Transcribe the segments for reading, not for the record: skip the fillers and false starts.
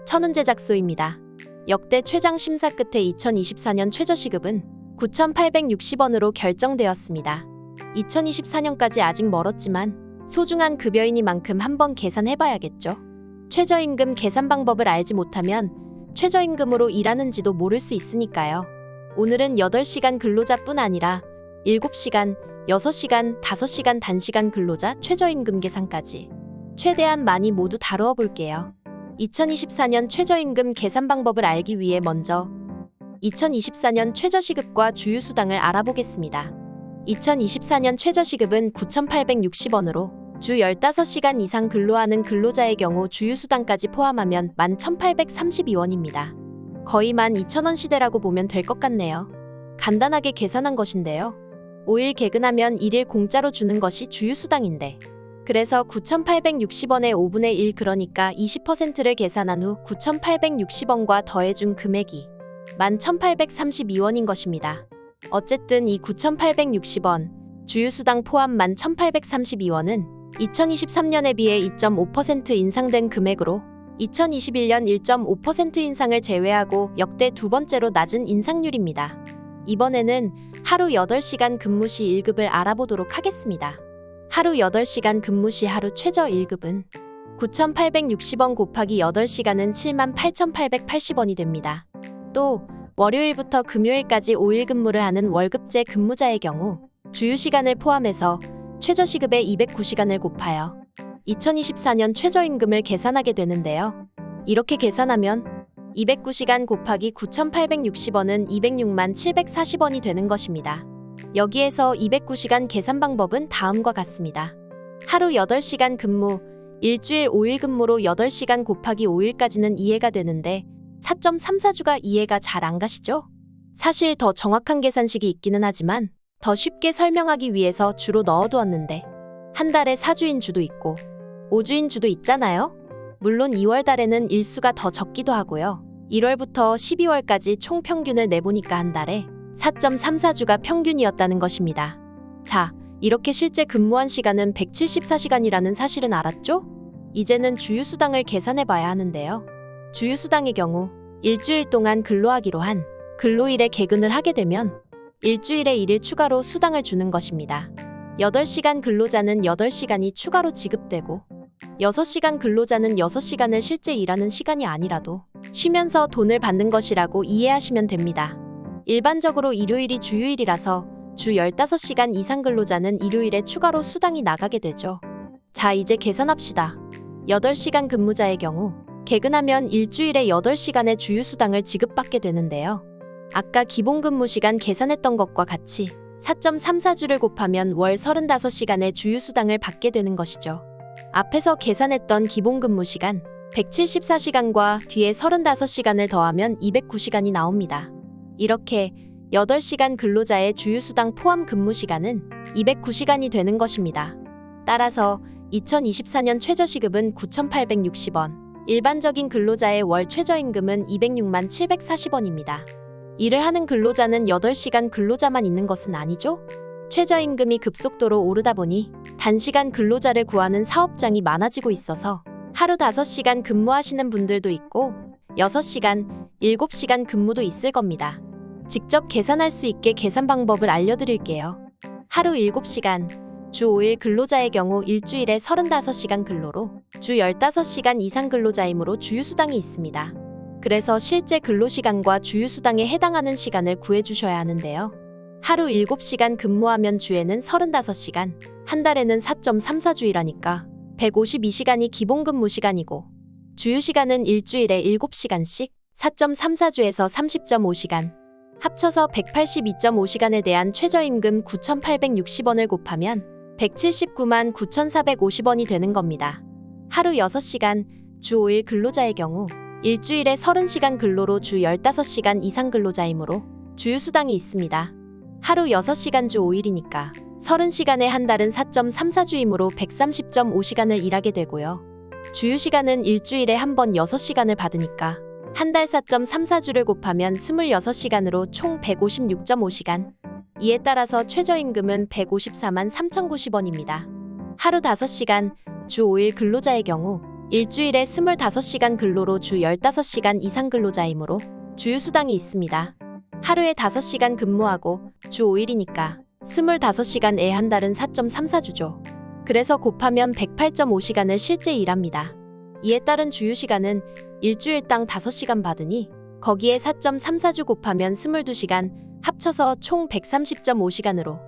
천운제작소입니다. 역대 최장 심사 끝에 2024년 최저시급은 9,860원으로 결정되었습니다. 2024년까지 아직 멀었지만 소중한 급여이니만큼 한번 계산해봐야겠죠. 최저임금 계산 방법을 알지 못하면 최저임금으로 일하는지도 모를 수 있으니까요. 오늘은 8시간 근로자뿐 아니라 7시간, 6시간, 5시간 단시간 근로자 최저임금 계산까지 최대한 많이 모두 다루어 볼게요. 2024년 최저임금 계산 방법을 알기 위해 먼저 2024년 최저시급과 주휴수당을 알아보겠습니다. 2024년 최저시급은 9,860원으로 주 15시간 이상 근로하는 근로자의 경우 주휴수당까지 포함하면 11,832원입니다. 거의 12,000원 시대라고 보면 될 것 같네요. 간단하게 계산한 것인데요. 5일 개근하면 1일 공짜로 주는 것이 주휴수당인데 그래서 9,860원의 5분의 1 그러니까 20%를 계산한 후 9,860원과 더해준 금액이 11,832원인 것입니다. 어쨌든 이 9,860원, 주휴수당 포함 11,832원은 2023년에 비해 2.5% 인상된 금액으로 2021년 1.5% 인상을 제외하고 역대 두 번째로 낮은 인상률입니다. 이번에는 하루 8시간 근무 시 1급을 알아보도록 하겠습니다. 하루 8시간 근무 시 하루 최저 1급은 9,860원 곱하기 8시간은 78,880원이 됩니다. 또 월요일부터 금요일까지 5일 근무를 하는 월급제 근무자의 경우 주휴시간을 포함해서 최저시급의 209시간을 곱하여 2024년 최저임금을 계산하게 되는데요. 이렇게 계산하면 209시간 곱하기 9,860원은 206만 740원이 되는 것입니다. 여기에서 209시간 계산 방법은 다음과 같습니다. 하루 8시간 근무, 일주일 5일 근무로 8시간 곱하기 5일까지는 이해가 되는데 4.34주가 이해가 잘 안 가시죠? 사실 더 정확한 계산식이 있기는 하지만 더 쉽게 설명하기 위해서 주로 넣어두었는데 한 달에 4주인 주도 있고 5주인 주도 있잖아요? 물론 2월 달에는 일수가 더 적기도 하고요. 1월부터 12월까지 총 평균을 내보니까 한 달에 4.34주가 평균이었다는 것입니다. 자, 이렇게 실제 근무한 시간은 174시간이라는 사실은 알았죠? 이제는 주휴수당을 계산해봐야 하는데요. 주휴수당의 경우 일주일 동안 근로하기로 한 근로일에 개근을 하게 되면 일주일에 1일 추가로 수당을 주는 것입니다. 8시간 근로자는 8시간이 추가로 지급되고 6시간 근로자는 6시간을 실제 일하는 시간이 아니라도 쉬면서 돈을 받는 것이라고 이해하시면 됩니다. 일반적으로 일요일이 주휴일이라서 주 15시간 이상 근로자는 일요일에 추가로 수당이 나가게 되죠. 자, 이제 계산합시다. 8시간 근무자의 경우 개근하면 일주일에 8시간의 주휴수당을 지급받게 되는데요. 아까 기본근무시간 계산했던 것과 같이 4.34주를 곱하면 월 35시간의 주휴수당을 받게 되는 것이죠. 앞에서 계산했던 기본근무시간 174시간과 뒤에 35시간을 더하면 209시간이 나옵니다. 이렇게 8시간 근로자의 주휴수당 포함 근무시간은 209시간이 되는 것입니다. 따라서 2024년 최저시급은 9,860원, 일반적인 근로자의 월 최저임금은 206만 740원입니다. 일을 하는 근로자는 8시간 근로자만 있는 것은 아니죠? 최저임금이 급속도로 오르다 보니 단시간 근로자를 구하는 사업장이 많아지고 있어서 하루 5시간 근무하시는 분들도 있고 6시간, 7시간 근무도 있을 겁니다. 직접 계산할 수 있게 계산 방법을 알려드릴게요. 하루 7시간, 주 5일 근로자의 경우 일주일에 35시간 근로로 주 15시간 이상 근로자이므로 주휴수당이 있습니다. 그래서 실제 근로시간과 주휴수당에 해당하는 시간을 구해주셔야 하는데요. 하루 7시간 근무하면 주에는 35시간, 한 달에는 4.34주이라니까 152시간이 기본근무시간이고 주휴시간은 일주일에 7시간씩 4.34주에서 30.5시간, 합쳐서 182.5시간에 대한 최저임금 9,860원을 곱하면 179만 9,450원이 되는 겁니다. 하루 6시간, 주 5일 근로자의 경우 일주일에 30시간 근로로 주 15시간 이상 근로자이므로 주휴수당이 있습니다. 하루 6시간 주 5일이니까 30시간에 한 달은 4.34주이므로 130.5시간을 일하게 되고요. 주휴시간은 일주일에 한 번 6시간을 받으니까 한 달 4.34주를 곱하면 26시간으로 총 156.5시간. 이에 따라서 최저임금은 154만 3,090원입니다. 하루 5시간, 주 5일 근로자의 경우 일주일에 25시간 근로로 주 15시간 이상 근로자이므로 주휴수당이 있습니다. 하루에 5시간 근무하고 주 5일이니까 25시간에 한 달은 4.34주죠. 그래서 곱하면 108.5시간을 실제 일합니다. 이에 따른 주휴시간은 일주일당 5시간 받으니 거기에 4.34주 곱하면 22시간 합쳐서 총 130.5시간으로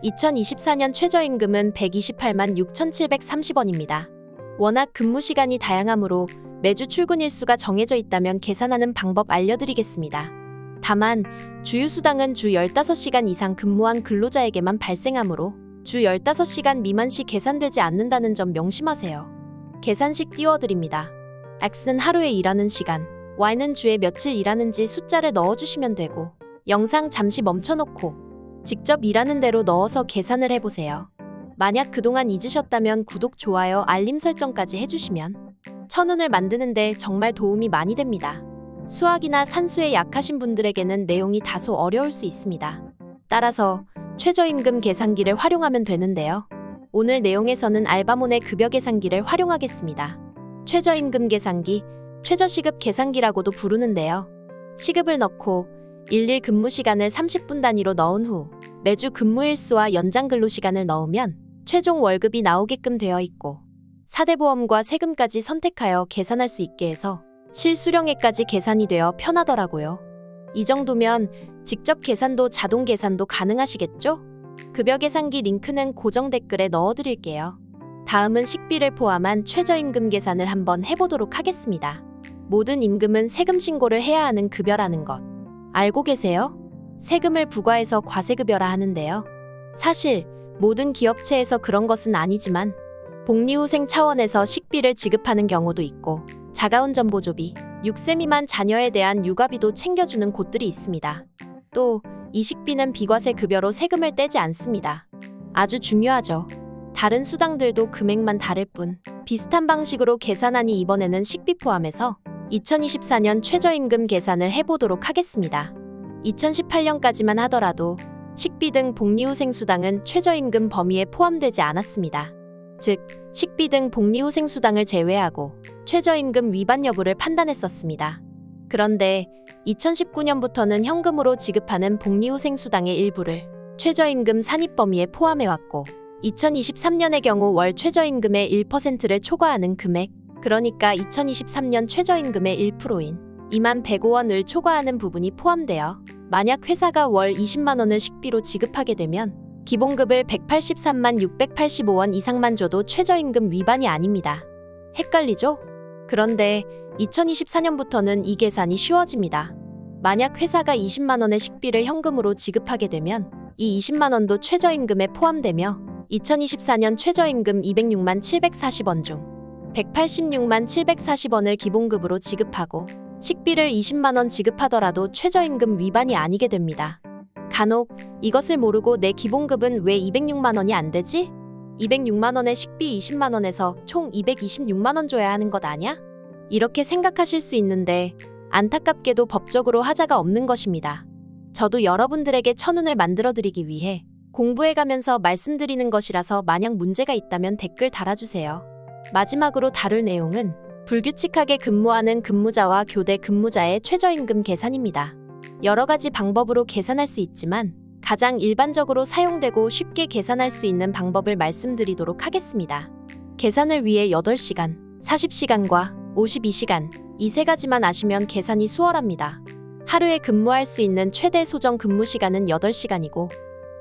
2024년 최저임금은 128만 6,730원입니다. 워낙 근무시간이 다양하므로 매주 출근 일수가 정해져 있다면 계산하는 방법 알려드리겠습니다. 다만 주휴수당은 주 15시간 이상 근무한 근로자에게만 발생하므로 주 15시간 미만 시 계산되지 않는다는 점 명심하세요. 계산식 띄워드립니다. X는 하루에 일하는 시간, Y는 주에 며칠 일하는지 숫자를 넣어주시면 되고 영상 잠시 멈춰놓고 직접 일하는 대로 넣어서 계산을 해보세요. 만약 그동안 잊으셨다면 구독, 좋아요, 알림 설정까지 해주시면 천운을 만드는데 정말 도움이 많이 됩니다. 수학이나 산수에 약하신 분들에게는 내용이 다소 어려울 수 있습니다. 따라서 최저임금 계산기를 활용하면 되는데요. 오늘 내용에서는 알바몬의 급여 계산기를 활용하겠습니다. 최저임금 계산기, 최저시급 계산기라고도 부르는데요. 시급을 넣고 일일 근무시간을 30분 단위로 넣은 후 매주 근무일수와 연장 근로시간을 넣으면 최종 월급이 나오게끔 되어 있고 4대 보험과 세금까지 선택하여 계산할 수 있게 해서 실수령액까지 계산이 되어 편하더라고요. 이 정도면 직접 계산도 자동 계산도 가능하시겠죠? 급여 계산기 링크는 고정 댓글에 넣어드릴게요. 다음은 식비를 포함한 최저임금 계산을 한번 해보도록 하겠습니다. 모든 임금은 세금 신고를 해야 하는 급여라는 것 알고 계세요? 세금을 부과해서 과세급여라 하는데요. 사실 모든 기업체에서 그런 것은 아니지만 복리후생 차원에서 식비를 지급하는 경우도 있고 자가운전 보조비, 6세 미만 자녀에 대한 육아비도 챙겨주는 곳들이 있습니다. 또 이 식비는 비과세 급여로 세금을 떼지 않습니다. 아주 중요하죠. 다른 수당들도 금액만 다를 뿐 비슷한 방식으로 계산하니 이번에는 식비 포함해서 2024년 최저임금 계산을 해보도록 하겠습니다. 2018년까지만 하더라도 식비 등 복리후생수당은 최저임금 범위에 포함되지 않았습니다. 즉, 식비 등 복리후생수당을 제외하고 최저임금 위반 여부를 판단했었습니다. 그런데 2019년부터는 현금으로 지급하는 복리후생수당의 일부를 최저임금 산입 범위에 포함해왔고 2023년의 경우 월 최저임금의 1%를 초과하는 금액, 그러니까 2023년 최저임금의 1%인 21,105원을 초과하는 부분이 포함되어 만약 회사가 월 20만 원을 식비로 지급하게 되면 기본급을 183만 685원 이상만 줘도 최저임금 위반이 아닙니다. 헷갈리죠? 그런데 2024년부터는 이 계산이 쉬워집니다. 만약 회사가 20만 원의 식비를 현금으로 지급하게 되면 이 20만 원도 최저임금에 포함되며 2024년 최저임금 206만 740원 중 186만 740원을 기본급으로 지급하고 식비를 20만 원 지급하더라도 최저임금 위반이 아니게 됩니다. 간혹 이것을 모르고 내 기본급은 왜 206만 원이 안 되지? 206만 원의 식비 20만 원에서 총 226만 원 줘야 하는 것 아냐? 이렇게 생각하실 수 있는데 안타깝게도 법적으로 하자가 없는 것입니다. 저도 여러분들에게 천운을 만들어드리기 위해 공부해가면서 말씀드리는 것이라서 만약 문제가 있다면 댓글 달아주세요. 마지막으로 다룰 내용은 불규칙하게 근무하는 근무자와 교대 근무자의 최저임금 계산입니다. 여러 가지 방법으로 계산할 수 있지만 가장 일반적으로 사용되고 쉽게 계산할 수 있는 방법을 말씀드리도록 하겠습니다. 계산을 위해 8시간, 40시간과 52시간, 이 세 가지만 아시면 계산이 수월합니다. 하루에 근무할 수 있는 최대 소정 근무시간은 8시간이고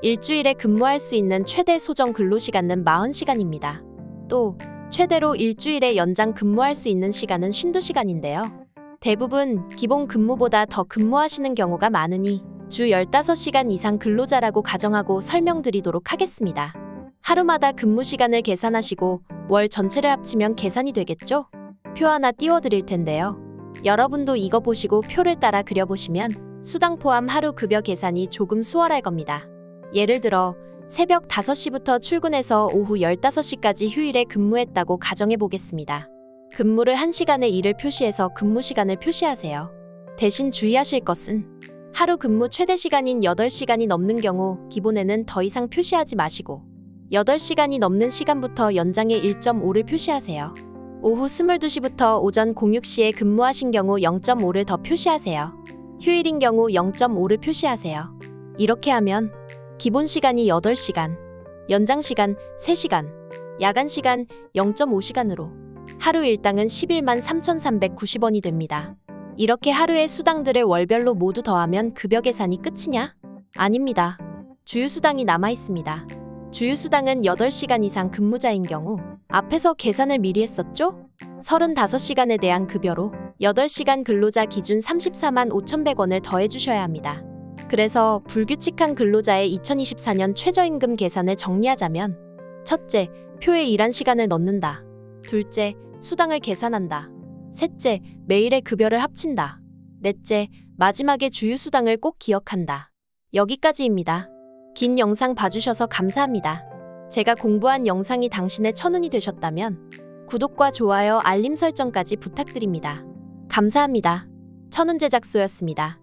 일주일에 근무할 수 있는 최대 소정 근로시간은 40시간입니다. 또 최대로 일주일에 연장 근무할 수 있는 시간은 52시간인데요. 대부분 기본 근무보다 더 근무하시는 경우가 많으니 주 15시간 이상 근로자라고 가정하고 설명드리도록 하겠습니다. 하루마다 근무시간을 계산하시고 월 전체를 합치면 계산이 되겠죠? 표 하나 띄워드릴 텐데요. 여러분도 이거 보시고 표를 따라 그려보시면 수당 포함 하루 급여 계산이 조금 수월할 겁니다. 예를 들어 새벽 5시부터 출근해서 오후 15시까지 휴일에 근무했다고 가정해 보겠습니다. 근무를 1시간의 일을 표시해서 근무시간을 표시하세요. 대신 주의하실 것은 하루 근무 최대 시간인 8시간이 넘는 경우 기본에는 더 이상 표시하지 마시고 8시간이 넘는 시간부터 연장의 1.5를 표시하세요. 오후 22시부터 오전 06시에 근무하신 경우 0.5를 더 표시하세요. 휴일인 경우 0.5를 표시하세요. 이렇게 하면 기본 시간이 8시간, 연장 시간 3시간, 야간 시간 0.5시간으로 하루 일당은 11만 3,390원이 됩니다. 이렇게 하루의 수당들을 월별로 모두 더하면 급여 계산이 끝이냐? 아닙니다. 주휴수당이 남아 있습니다. 주휴수당은 8시간 이상 근무자인 경우 앞에서 계산을 미리 했었죠? 35시간에 대한 급여로 8시간 근로자 기준 34만 5,100원을 더해 주셔야 합니다. 그래서 불규칙한 근로자의 2024년 최저임금 계산을 정리하자면 첫째, 표에 일한 시간을 넣는다. 둘째, 수당을 계산한다. 셋째, 매일의 급여를 합친다. 넷째, 마지막에 주휴수당을 꼭 기억한다. 여기까지입니다. 긴 영상 봐주셔서 감사합니다. 제가 공부한 영상이 당신의 천운이 되셨다면 구독과 좋아요, 알림 설정까지 부탁드립니다. 감사합니다. 천운제작소였습니다.